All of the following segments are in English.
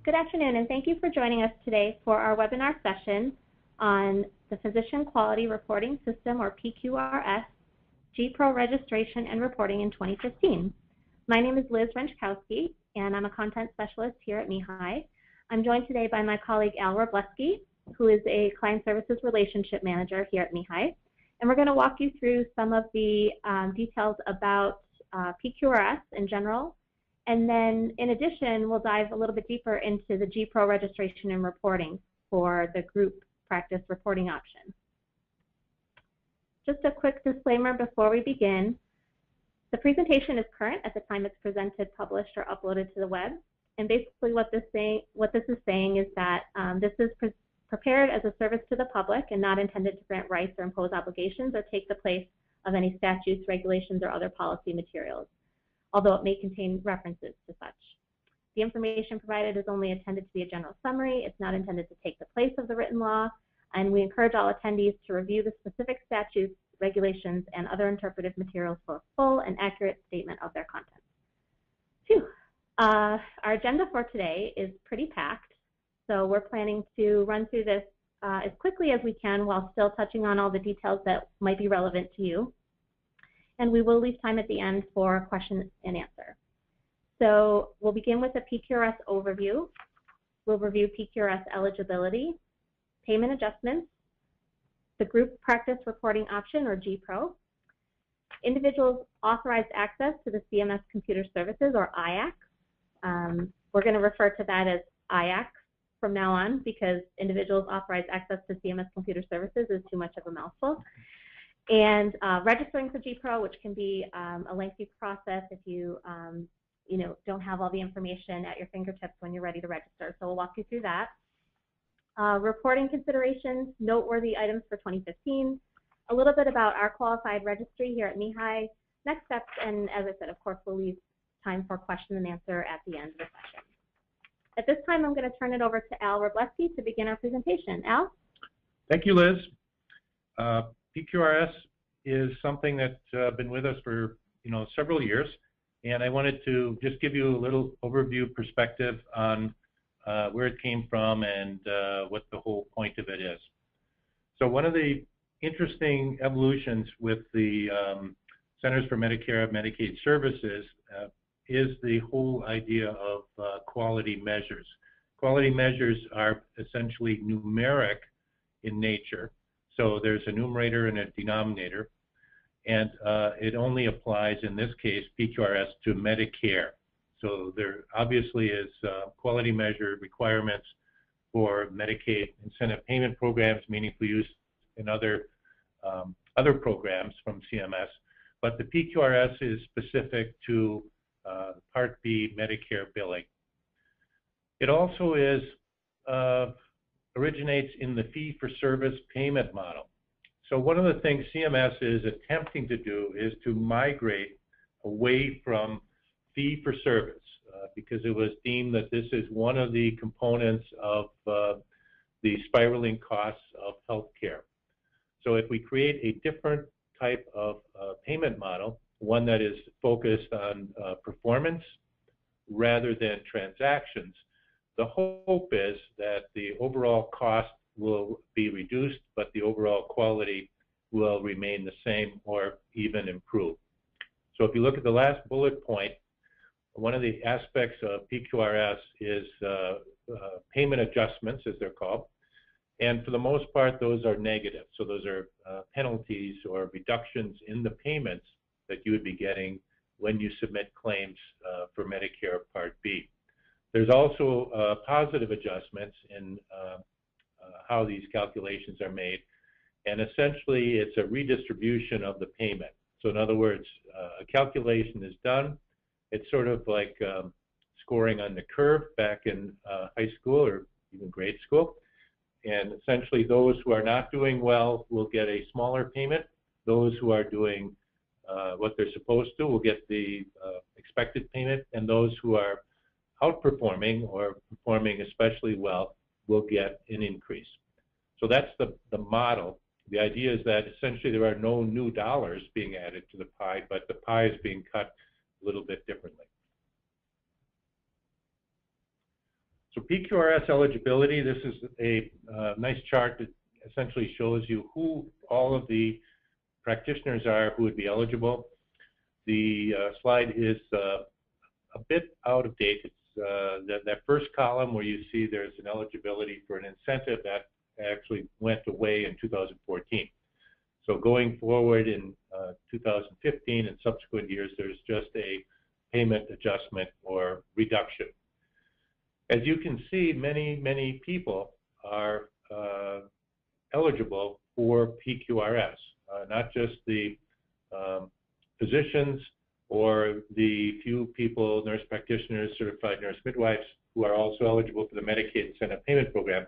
Good afternoon, and thank you for joining us today for our webinar session on the Physician Quality Reporting System, or PQRS, GPRO registration and reporting in 2015. My name is Liz Renchkowski, and I'm a content specialist here at MeHI. I'm joined today by my colleague Al Robleski, who is a Client Services Relationship Manager here at MeHI. And we're going to walk you through some of the details about PQRS in general. And then, in addition, we'll dive a little bit deeper into the GPRO registration and reporting for the group practice reporting option. Just a quick disclaimer before we begin. The presentation is current at the time it's presented, published, or uploaded to the web. And basically what this is saying is that this is prepared as a service to the public and not intended to grant rights or impose obligations or take the place of any statutes, regulations, or other policy materials, although it may contain references to such. The information provided is only intended to be a general summary. It's not intended to take the place of the written law, and we encourage all attendees to review the specific statutes, regulations, and other interpretive materials for a full and accurate statement of their contents. Phew. Our agenda for today is pretty packed, so we're planning to run through this as quickly as we can while still touching on all the details that might be relevant to you. And we will leave time at the end for question and answer. So we'll begin with a PQRS overview. We'll review PQRS eligibility, payment adjustments, the group practice reporting option, or GPRO, individuals authorized access to the CMS computer services, or IACS. We're going to refer to that as IACS from now on because individuals authorized access to CMS computer services is too much of a mouthful. And registering for GPRO, which can be a lengthy process if you don't have all the information at your fingertips when you're ready to register. So we'll walk you through that. Reporting considerations, noteworthy items for 2015, a little bit about our qualified registry here at MeHI, next steps, and as I said, of course, we'll leave time for question and answer at the end of the session. At this time, I'm going to turn it over to Al Robleski to begin our presentation. Al? Thank you, Liz. PQRS is something that's been with us for several years, and I wanted to just give you a little overview perspective on where it came from and what the whole point of it is. So one of the interesting evolutions with the Centers for Medicare and Medicaid Services is the whole idea of quality measures. Quality measures are essentially numeric in nature. So there's a numerator and a denominator, and it only applies, in this case, PQRS, to Medicare. So there obviously is quality measure requirements for Medicaid incentive payment programs, meaningful use, and other programs from CMS, but the PQRS is specific to Part B Medicare billing. It also is originates in the fee-for-service payment model. So one of the things CMS is attempting to do is to migrate away from fee-for-service because it was deemed that this is one of the components of the spiraling costs of healthcare. So if we create a different type of payment model, one that is focused on performance rather than transactions, the hope is that the overall cost will be reduced, but the overall quality will remain the same or even improve. So if you look at the last bullet point, one of the aspects of PQRS is payment adjustments, as they're called. And for the most part, those are negative. So those are penalties or reductions in the payments that you would be getting when you submit claims for Medicare Part B. There's also positive adjustments in how these calculations are made, and essentially it's a redistribution of the payment. So in other words, a calculation is done. It's sort of like scoring on the curve back in high school or even grade school, and essentially those who are not doing well will get a smaller payment. Those who are doing what they're supposed to will get the expected payment, and those who are outperforming or performing especially well will get an increase. So that's the model. The idea is that essentially there are no new dollars being added to the pie, but the pie is being cut a little bit differently. So PQRS eligibility, this is a nice chart that essentially shows you who all of the practitioners are who would be eligible. The slide is a bit out of date. It's that first column where you see there's an eligibility for an incentive that actually went away in 2014. So going forward in 2015 and subsequent years, there's just a payment adjustment or reduction. As you can see, many people are eligible for PQRS, not just the physicians or the few people, nurse practitioners, certified nurse midwives, who are also eligible for the Medicaid Incentive Payment Program,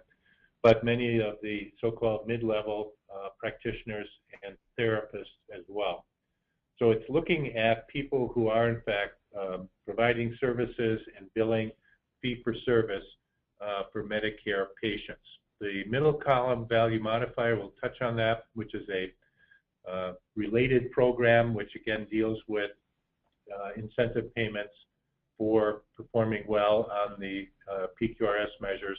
but many of the so-called mid-level practitioners and therapists as well. So it's looking at people who are in fact providing services and billing fee-for-service for Medicare patients. The middle column, value modifier, we'll touch on that, which is a related program, which again deals with incentive payments for performing well on the PQRS measures.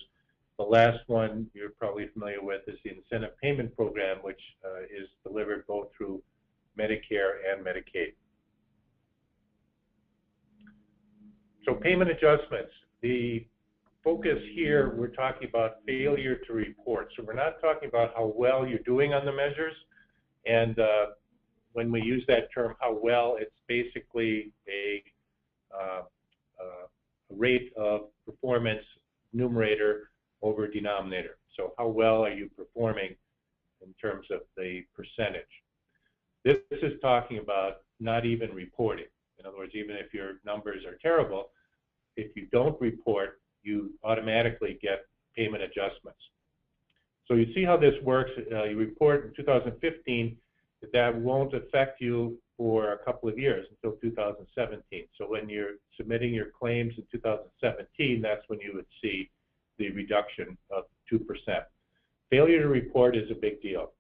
The last one you're probably familiar with is the incentive payment program, which is delivered both through Medicare and Medicaid. So payment adjustments. The focus here, we're talking about failure to report. So we're not talking about how well you're doing on the measures. And when we use that term, how well, it's basically a rate of performance numerator over denominator. So how well are you performing in terms of the percentage? This is talking about not even reporting. In other words, even if your numbers are terrible, if you don't report, you automatically get payment adjustments. So you see how this works. You report in 2015, that won't affect you for a couple of years until 2017. So when you're submitting your claims in 2017, that's when you would see the reduction of 2%. Failure to report is a big deal.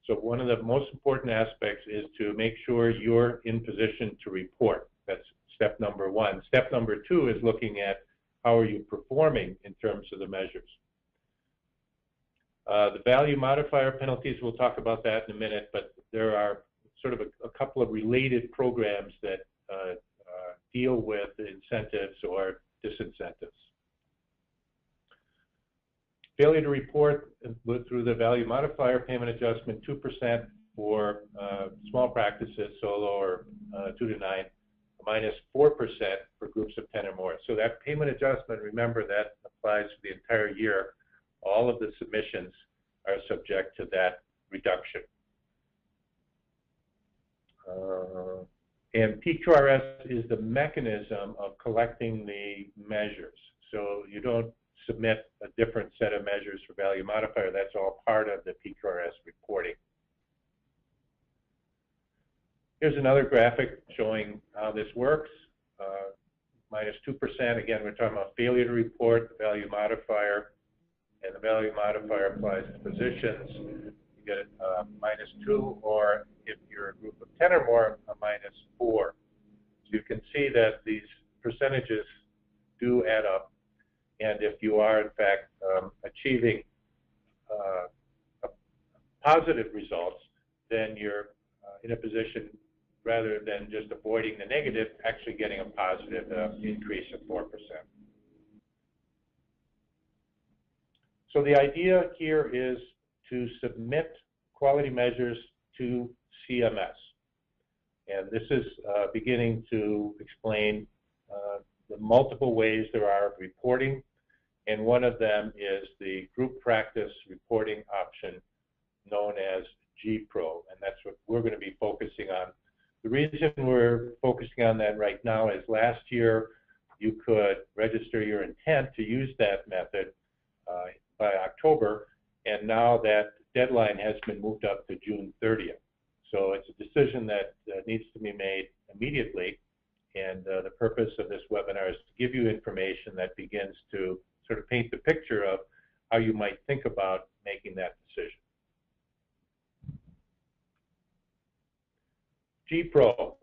So one of the most important aspects is to make sure you're in position to report. That's step number one. Step number two is looking at how are you performing in terms of the measures. The value modifier penalties, we'll talk about that in a minute, but there are sort of a couple of related programs that deal with incentives or disincentives. Failure to report through the value modifier payment adjustment, 2% for small practices, solo or 2 to 9, minus 4% for groups of 10 or more. So that payment adjustment, remember, that applies for the entire year. All of the submissions are subject to that reduction. And PQRS is the mechanism of collecting the measures. So you don't submit a different set of measures for value modifier. That's all part of the PQRS reporting. Here's another graphic showing how this works. Minus 2%, again, we're talking about failure to report, the value modifier, and the value modifier applies to physicians. You get a minus 2, or if you're a group of 10 or more, a minus 4. So you can see that these percentages do add up. And if you are, in fact, achieving positive results, then you're in a position, rather than just avoiding the negative, actually getting a positive increase of 4%. So the idea here is to submit quality measures to CMS. And this is beginning to explain the multiple ways there are of reporting. And one of them is the group practice reporting option known as GPRO. And that's what we're going to be focusing on. The reason we're focusing on that right now is last year you could register your intent to use that method by October, and now that deadline has been moved up to June 30th. So it's a decision that needs to be made immediately, and the purpose of this webinar is to give you information that begins to sort of paint the picture of how you might think about making that decision. GPRO,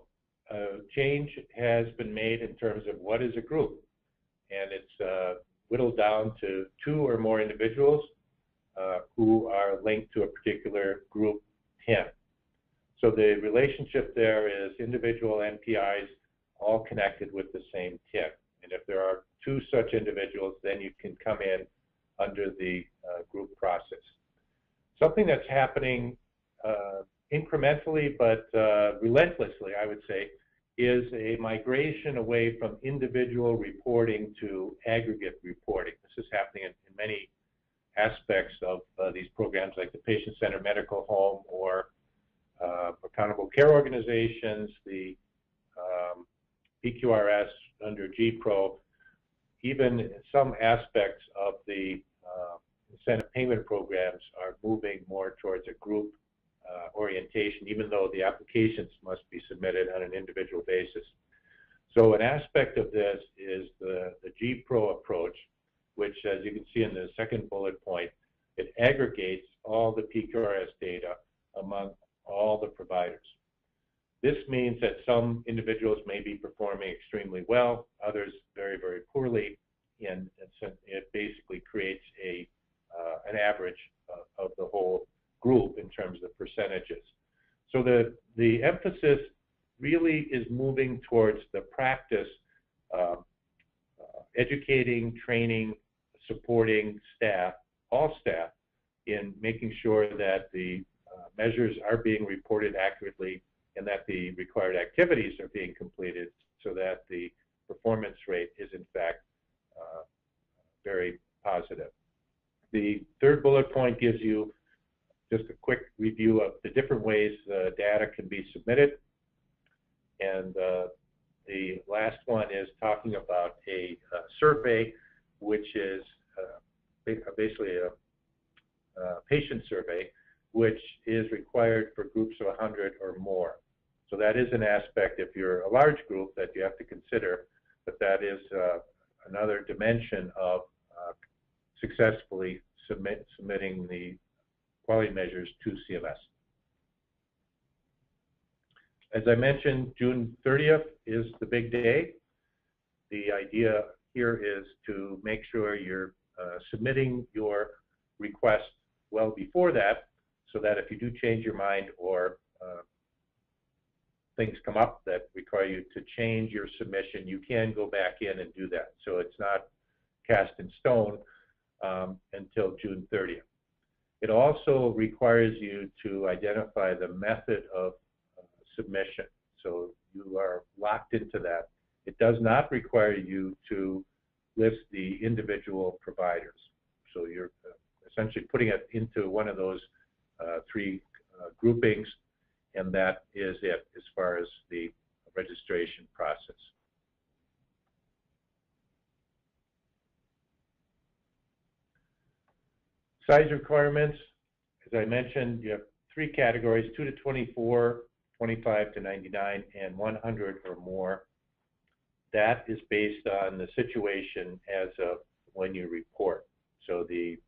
change has been made in terms of what is a group, and it's whittled down to 2 or more individuals who are linked to a particular group 10. So the relationship there is individual NPIs all connected with the same 10. And if there are 2 such individuals, then you can come in under the group process. Something that's happening incrementally but relentlessly, I would say, is a migration away from individual reporting to aggregate reporting. This is happening in many aspects of these programs, like the patient-centered medical home or accountable care organizations, the PQRS under GPRO, even some aspects of the incentive payment programs are moving more towards a group orientation, even though the applications must be submitted on an individual basis. So an aspect of this is the GPRO approach, which, as you can see in the second bullet point, it aggregates all the PQRS data among all the providers. This means that some individuals may be performing extremely well, others very, very poorly, and it basically creates an average of the whole group in terms of percentages. So the emphasis really is moving towards the practice, educating, training, supporting staff, all staff, in making sure that the measures are being reported accurately and that the required activities are being completed so that the performance rate is in fact very positive. The third bullet point gives you just a quick review of the different ways the data can be submitted. And the last one is talking about a survey, which is basically a patient survey, which is required for groups of 100 or more. So that is an aspect, if you're a large group, that you have to consider, but that is another dimension of successfully submitting the quality measures to CMS. As I mentioned, June 30th is the big day. The idea here is to make sure you're submitting your request well before that, so that if you do change your mind or things come up that require you to change your submission, you can go back in and do that. So it's not cast in stone until June 30th. It also requires you to identify the method of submission. So you are locked into that. It does not require you to list the individual providers. So you're essentially putting it into one of those 3 groupings, and that is it as far as the registration process. Size requirements, as I mentioned, you have 3 categories: 2 to 24, 25 to 99, and 100 or more. That is based on the situation as of when you report. So the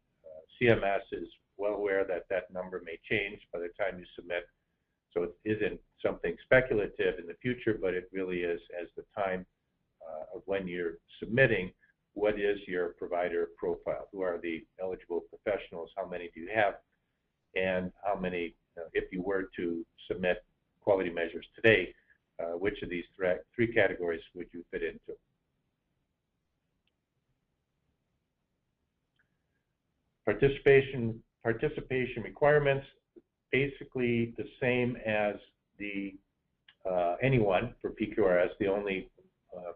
CMS is well aware that that number may change by the time you submit. So it isn't something speculative in the future, but it really is as the time of when you're submitting. What is your provider profile? Who are the eligible professionals? How many do you have? And how many, if you were to submit quality measures today, which of these 3 categories would you fit into? Participation requirements, basically the same as the anyone for PQRS. The only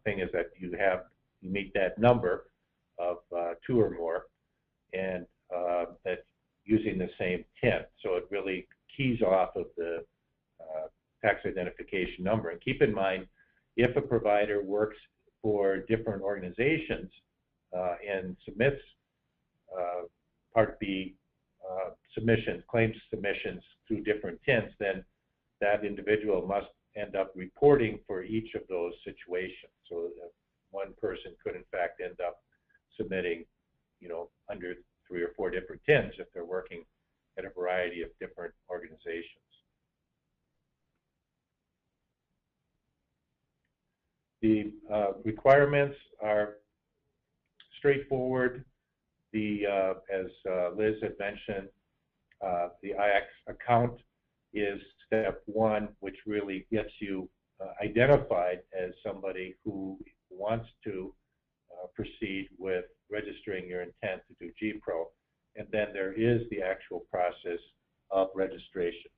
thing is that you meet that number of 2 or more, and that's using the same 10. So it really keys off of the tax identification number. And keep in mind, if a provider works for different organizations and submits Part B submissions, claims submissions through different TINs, then that individual must end up reporting for each of those situations. So one person could in fact end up submitting, under 3 or 4 different TINs if they're working at a variety of different organizations. The requirements are straightforward. As Liz had mentioned, the IX account is step one, which really gets you identified as somebody who wants to proceed with registering your intent to do GPRO. And then there is the actual process of registration.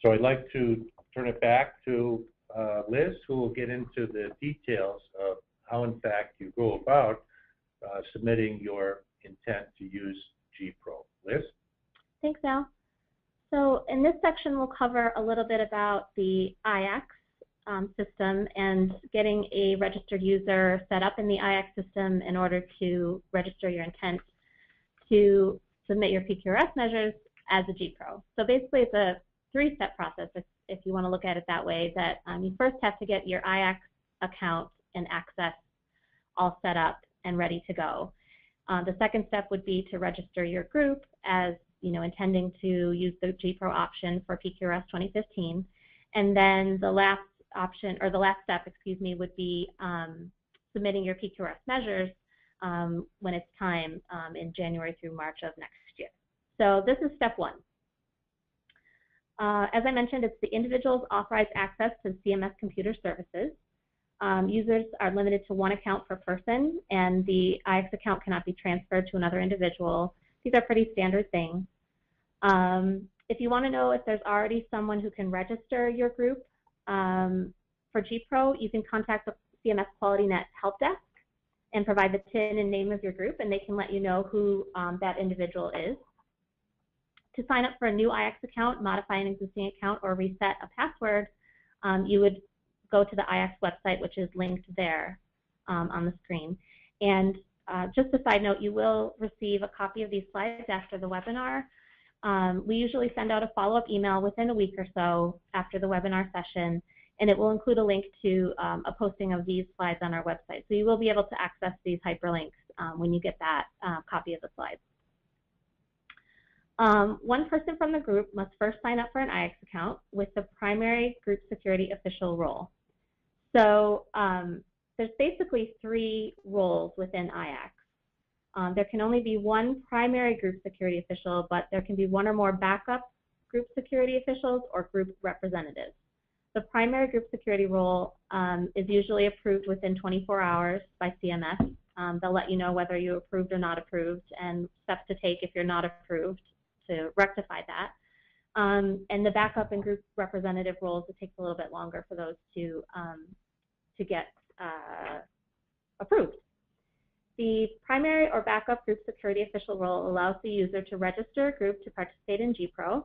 So I'd like to turn it back to Liz, who will get into the details of how, in fact, you go about submitting your intent to use GPRO. Liz? Thanks, Al. So in this section, we'll cover a little bit about the IX system and getting a registered user set up in the IX system in order to register your intent to submit your PQRS measures as a GPRO. So basically, it's a three-step process, if you want to look at it that way, that you first have to get your IX account and access all set up and ready to go. The second step would be to register your group as intending to use the GPRO option for PQRS 2015. And then the last option, or the last step, excuse me, would be submitting your PQRS measures when it's time in January through March of next year. So this is step one. As I mentioned, it's the individual's authorized access to CMS computer services. Users are limited to one account per person, and the IX account cannot be transferred to another individual. These are pretty standard things. If you want to know if there's already someone who can register your group for GPRO, you can contact the CMS QualityNet help desk and provide the PIN and name of your group, and they can let you know who that individual is. To sign up for a new IX account, modify an existing account, or reset a password, you would go to the IX website, which is linked there on the screen. And just a side note, you will receive a copy of these slides after the webinar. We usually send out a follow-up email within a week or so after the webinar session, and it will include a link to a posting of these slides on our website. So you will be able to access these hyperlinks when you get that copy of the slides. One person from the group must first sign up for an IX account with the primary group security official role. So there's basically three roles within IX. There can only be one primary group security official, but there can be one or more backup group security officials or group representatives. The primary group security role is usually approved within 24 hours by CMS. They'll let you know whether you're approved or not approved and steps to take if you're not approved to rectify that. And the backup and group representative roles, it takes a little bit longer for those to get approved. The primary or backup group security official role allows the user to register a group to participate in GPRO,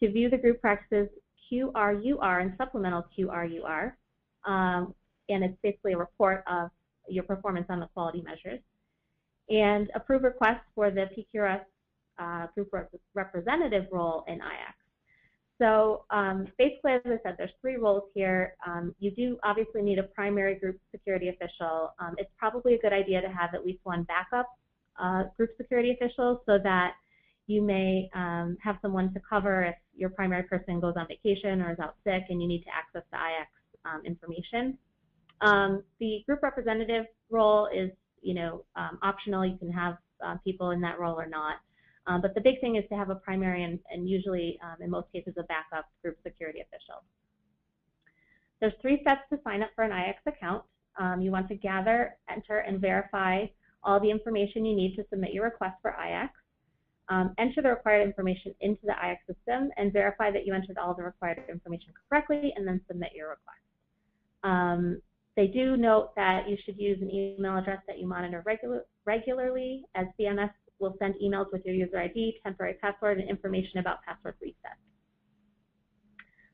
to view the group practices QRUR and supplemental QRUR, and it's basically a report of your performance on the quality measures, and approve requests for the PQRS group representative role in IX. So basically, as I said, there's three roles here. You do obviously need a primary group security official. It's probably a good idea to have at least one backup group security official so that you may have someone to cover if your primary person goes on vacation or is out sick and you need to access the IX information. The group representative role is, optional. You can have people in that role or not. But the big thing is to have a primary and usually, in most cases, a backup group security official. There's three steps to sign up for an IX account. You want to gather, enter, and verify all the information you need to submit your request for IX. Enter the required information into the IX system and verify that you entered all the required information correctly, and then submit your request. They do note that you should use an email address that you monitor regularly, as CMS will send emails with your user ID, temporary password, and information about password reset.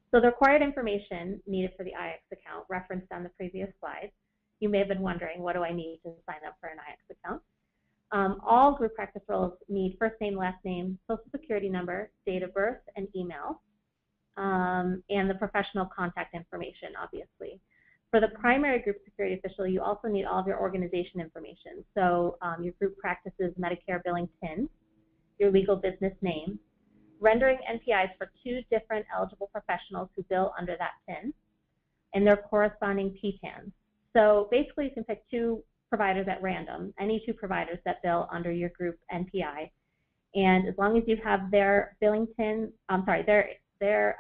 So the required information needed for the IX account referenced on the previous slide. You may have been wondering, what do I need to sign up for an IX account? All group practice roles need first name, last name, social security number, date of birth, and email, and the professional contact information, obviously. For the primary group security official, you also need all of your organization information. So your group practices Medicare billing PIN, your legal business name, rendering NPIs for 2 different eligible professionals who bill under that PIN, and their corresponding PTANs. So basically, you can pick 2 providers at random, any 2 providers that bill under your group NPI, and as long as you have their billing PIN, their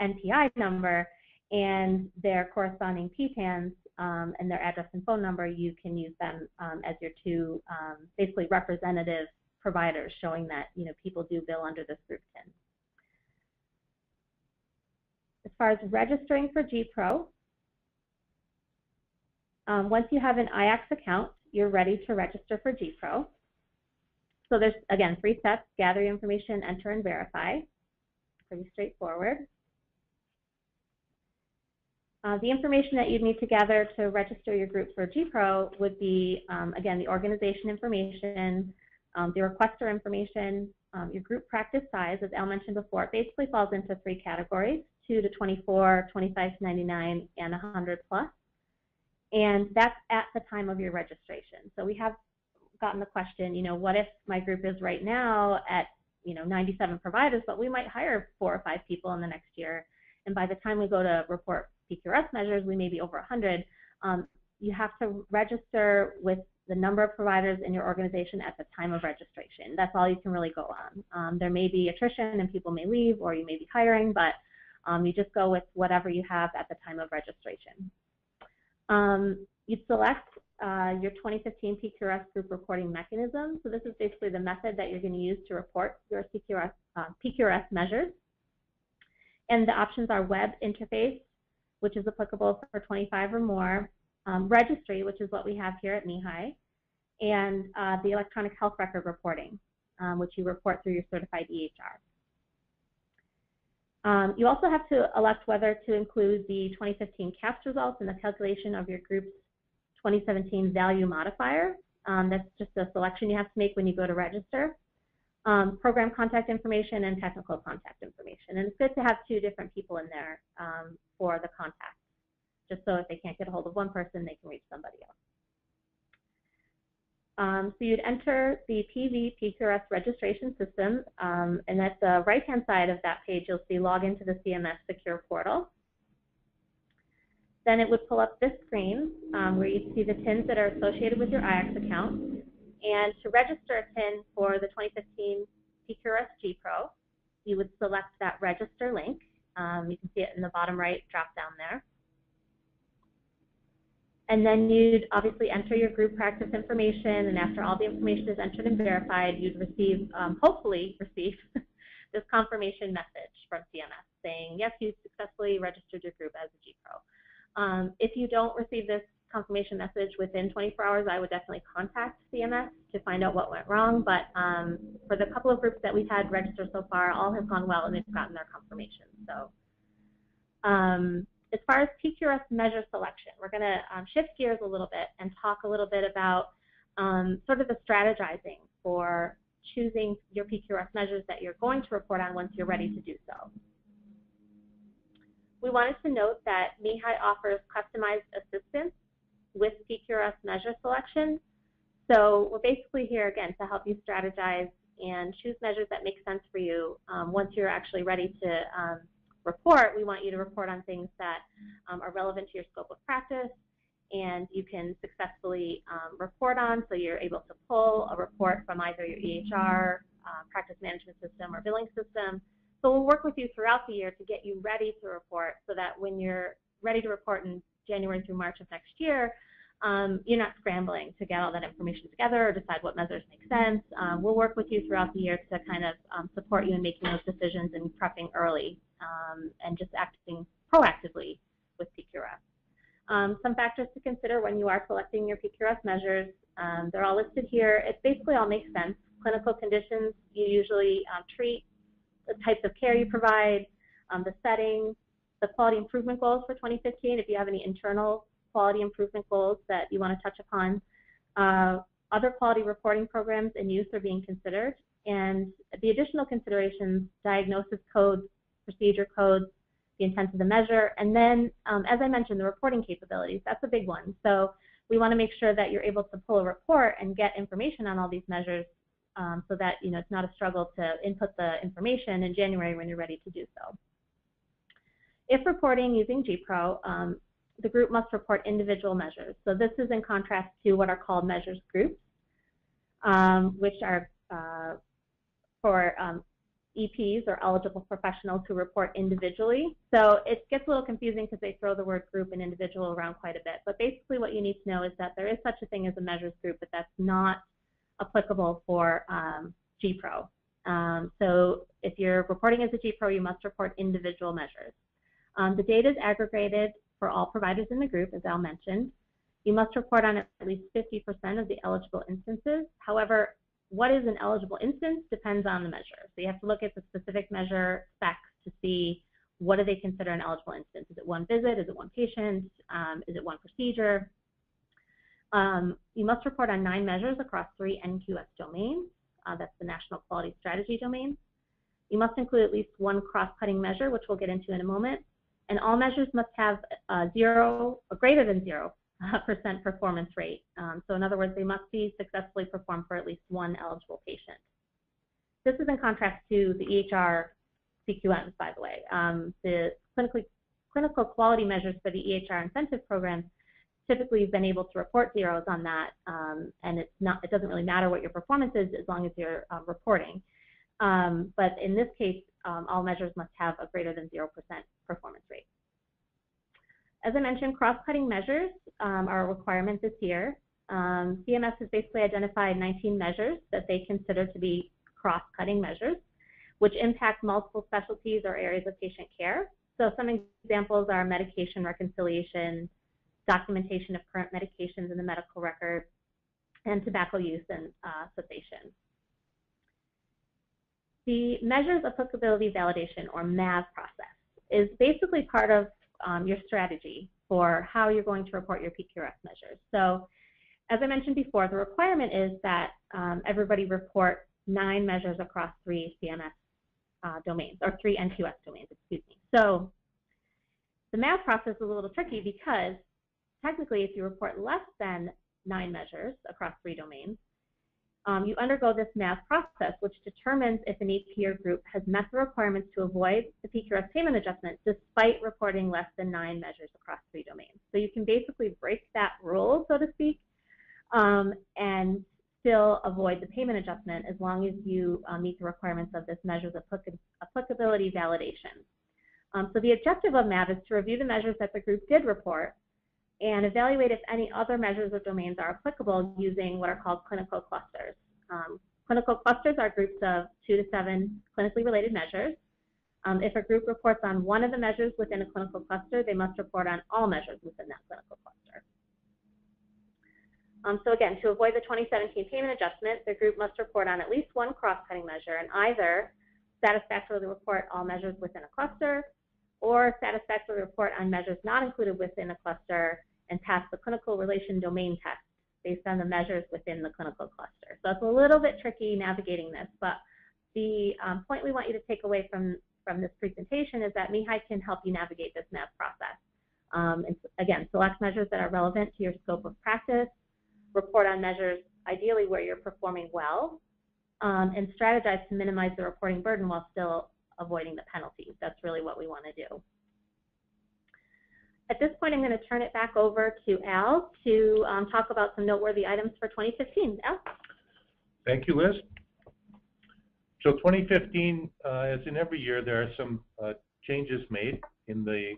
NPI number and their corresponding PTANs and their address and phone number, you can use them as your 2 basically representative providers, showing that people do bill under this group PIN. As far as registering for GPRO, once you have an IACS account, you're ready to register for GPRO. So there's, again, 3 steps: gather your information, enter, and verify. Pretty straightforward. The information that you'd need to gather to register your group for GPRO would be, again, the organization information, the requester information, your group practice size. As Al mentioned before, it basically falls into 3 categories: 2 to 24, 25 to 99, and 100 plus. And that's at the time of your registration. So we have gotten the question, what if my group is right now at 97 providers, but we might hire 4 or 5 people in the next year, and by the time we go to report PQRS measures, we may be over 100. You have to register with the number of providers in your organization at the time of registration. That's all you can really go on. There may be attrition and people may leave, or you may be hiring, but you just go with whatever you have at the time of registration. You'd select your 2015 PQRS group reporting mechanism. So this is basically the method that you're going to use to report your PQRS measures. And the options are web interface, which is applicable for 25 or more, registry, which is what we have here at MeHI, and the electronic health record reporting, which you report through your certified EHR. You also have to elect whether to include the 2015 CAHPS results in the calculation of your group's 2017 value modifier. That's just a selection you have to make when you go to register. Program contact information and technical contact information. And it's good to have 2 different people in there for the contact, just so if they can't get a hold of one person, they can reach somebody else. So you'd enter the PQRS registration system, and at the right-hand side of that page, you'll see log into the CMS secure portal. Then it would pull up this screen where you'd see the TINs that are associated with your IACS account. And to register a TIN for the 2015 PQRS GPRO, you would select that register link. You can see it in the bottom right drop down there. And then you'd obviously enter your group practice information, and after all the information is entered and verified, you'd receive, hopefully receive, this confirmation message from CMS saying, yes, you successfully registered your group as a GPRO. If you don't receive this confirmation message within 24 hours, I would definitely contact CMS to find out what went wrong, but for the couple of groups that we've had register so far, all have gone well and they've gotten their confirmation. So. As far as PQRS measure selection, we're going to shift gears a little bit and talk a little bit about sort of the strategizing for choosing your PQRS measures that you're going to report on once you're ready to do so. We wanted to note that MeHI offers customized assistance with PQRS measure selection. So we're basically here, again, to help you strategize and choose measures that make sense for you once you're actually ready to report. We want you to report on things that are relevant to your scope of practice and you can successfully report on, so you're able to pull a report from either your EHR, practice management system, or billing system. So we'll work with you throughout the year to get you ready to report so that when you're ready to report in January through March of next year, you're not scrambling to get all that information together or decide what measures make sense. We'll work with you throughout the year to kind of support you in making those decisions and prepping early and just acting proactively with PQRS. Some factors to consider when you are selecting your PQRS measures, they're all listed here. It basically all makes sense. Clinical conditions you usually treat, the types of care you provide, the setting, the quality improvement goals for 2015, if you have any internal quality improvement goals that you want to touch upon. Other quality reporting programs and use are being considered, and the additional considerations, diagnosis codes, procedure codes, the intent of the measure, and then, as I mentioned, the reporting capabilities. That's a big one. So we want to make sure that you're able to pull a report and get information on all these measures so that it's not a struggle to input the information in January when you're ready to do so. If reporting using GPRO, the group must report individual measures. So this is in contrast to what are called measures groups, which are for EPs or eligible professionals who report individually. So it gets a little confusing because they throw the word group and individual around quite a bit. But basically what you need to know is that there is such a thing as a measures group, but that's not applicable for GPRO. So if you're reporting as a GPRO, you must report individual measures. The data is aggregated for all providers in the group, as Al mentioned. You must report on at least 50% of the eligible instances. However, what is an eligible instance depends on the measure. So you have to look at the specific measure specs to see what do they consider an eligible instance. Is it one visit? Is it one patient? Is it one procedure? You must report on 9 measures across 3 NQS domains. That's the National Quality Strategy domain. You must include at least 1 cross-cutting measure, which we'll get into in a moment. And all measures must have 0 or greater than 0% performance rate. So in other words, they must be successfully performed for at least 1 eligible patient. This is in contrast to the EHR CQMs, by the way. The clinical quality measures for the EHR incentive programs typically you've been able to report zeros on that, and it doesn't really matter what your performance is as long as you're reporting. But in this case, all measures must have a greater than 0% performance rate. As I mentioned, cross-cutting measures are a requirement this year. CMS has basically identified 19 measures that they consider to be cross-cutting measures, which impact multiple specialties or areas of patient care. So some examples are medication reconciliation, documentation of current medications in the medical record, and tobacco use and cessation. The measures applicability validation, or MAV process, is basically part of your strategy for how you're going to report your PQRS measures. So as I mentioned before, the requirement is that everybody report 9 measures across 3 CMS domains, or 3 NQS domains, excuse me. So the MAV process is a little tricky because technically if you report less than 9 measures across 3 domains, you undergo this MAV process, which determines if an EP or group has met the requirements to avoid the PQRS payment adjustment despite reporting less than 9 measures across 3 domains. So you can basically break that rule, so to speak, and still avoid the payment adjustment as long as you meet the requirements of this measures applicability validation. So the objective of MAV is to review the measures that the group did report and evaluate if any other measures or domains are applicable using what are called clinical clusters. Clinical clusters are groups of 2 to 7 clinically related measures. If a group reports on one of the measures within a clinical cluster, they must report on all measures within that clinical cluster. So again, to avoid the 2017 payment adjustment, the group must report on at least 1 cross-cutting measure and either satisfactorily report all measures within a cluster or satisfactorily report on measures not included within a cluster and pass the clinical relation domain test based on the measures within the clinical cluster. So it's a little bit tricky navigating this, but the point we want you to take away from this presentation is that MeHI can help you navigate this MAV process. And again, select measures that are relevant to your scope of practice, report on measures ideally where you're performing well, and strategize to minimize the reporting burden while still avoiding the penalties. That's really what we want to do. At this point, I'm going to turn it back over to Al to talk about some noteworthy items for 2015. Al? Thank you, Liz. So 2015, as in every year, there are some changes made in the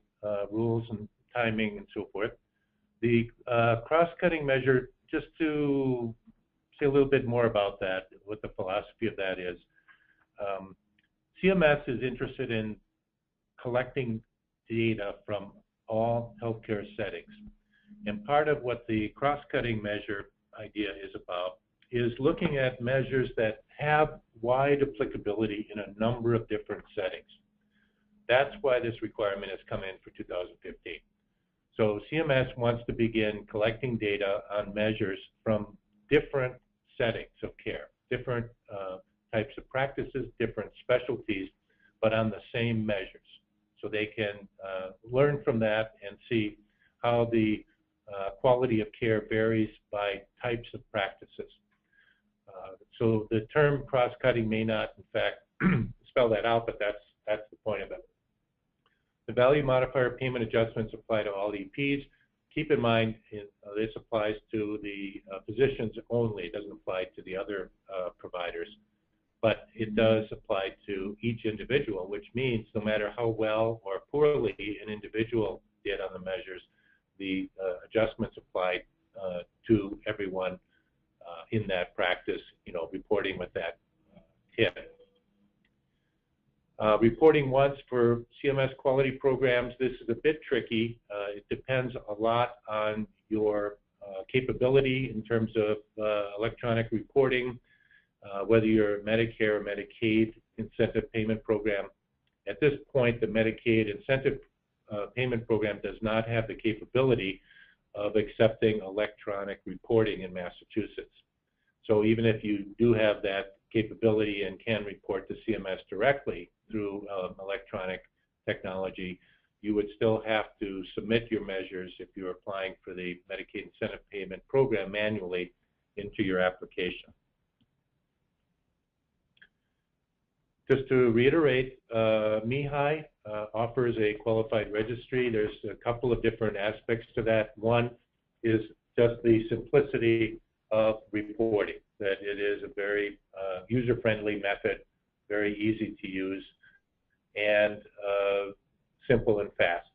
rules and timing and so forth. The cross-cutting measure, just to say a little bit more about that, what the philosophy of that is. CMS is interested in collecting data from all healthcare settings. And part of what the cross-cutting measure idea is about is looking at measures that have wide applicability in a number of different settings. That's why this requirement has come in for 2015. So CMS wants to begin collecting data on measures from different settings of care, different types of practices, different specialties, but on the same measures. So they can learn from that and see how the quality of care varies by types of practices. So the term cross-cutting may not, in fact, spell that out, but that's the point of it. The value modifier payment adjustments apply to all EPs. Keep in mind, this applies to the physicians only. It doesn't apply to the other providers. But it does apply to each individual, which means no matter how well or poorly an individual did on the measures, the adjustments apply to everyone in that practice, reporting with that hit. Reporting once for CMS quality programs, this is a bit tricky. It depends a lot on your capability in terms of electronic reporting, whether you're a Medicare or Medicaid incentive payment program. At this point, the Medicaid incentive payment program does not have the capability of accepting electronic reporting in Massachusetts. So even if you do have that capability and can report to CMS directly through electronic technology, you would still have to submit your measures if you're applying for the Medicaid incentive payment program manually into your application. Just to reiterate, MeHI offers a qualified registry. There's a couple of different aspects to that. One is just the simplicity of reporting, that it is a very user-friendly method, very easy to use, and simple and fast.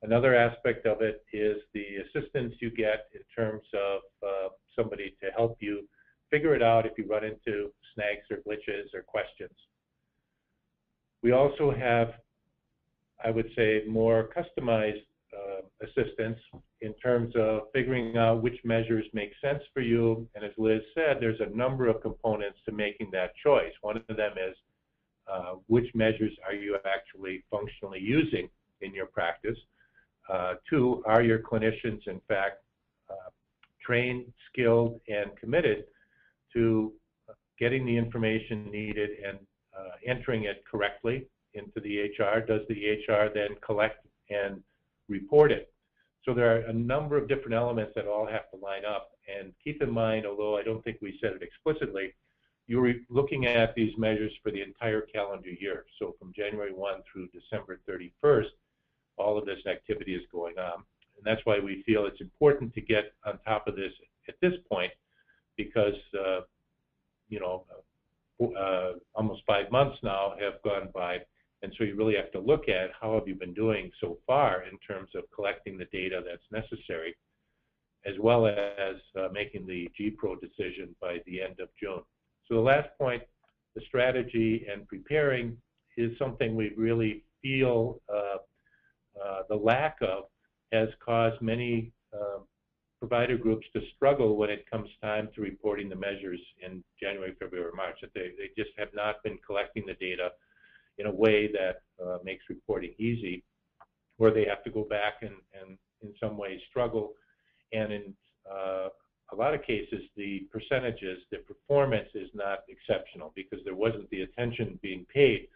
Another aspect of it is the assistance you get in terms of somebody to help you figure it out if you run into snags or glitches or questions. We also have, I would say, more customized assistance in terms of figuring out which measures make sense for you. And as Liz said, there's a number of components to making that choice. One of them is which measures are you actually functionally using in your practice? Two, are your clinicians, in fact, trained, skilled, and committed to getting the information needed and entering it correctly into the EHR? Does the EHR then collect and report it? So there are a number of different elements that all have to line up. And keep in mind, although I don't think we said it explicitly, you're looking at these measures for the entire calendar year. So from January 1 through December 31st, all of this activity is going on. And that's why we feel it's important to get on top of this at this point, because almost 5 months now have gone by, and so you really have to look at how have you been doing so far in terms of collecting the data that's necessary, as well as making the GPRO decision by the end of June. So the last point, the strategy and preparing, is something we really feel the lack of has caused many provider groups to struggle when it comes time to reporting the measures in January, February, March. That they just have not been collecting the data in a way that makes reporting easy, where they have to go back and in some ways struggle. And in a lot of cases, the percentages, the performance is not exceptional because there wasn't the attention being paid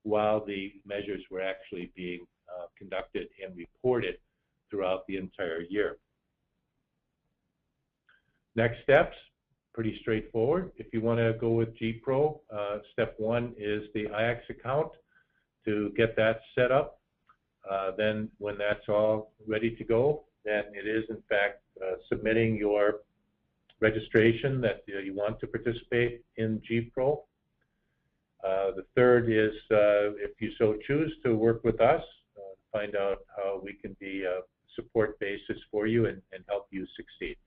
while the measures were actually being conducted and reported throughout the entire year. Next steps, pretty straightforward. If you want to go with GPRO, step one is the IACS account to get that set up. Then when that's all ready to go, then it is in fact submitting your registration that you want to participate in GPRO. The third is, if you so choose, to work with us, find out how we can be a support basis for you and help you succeed.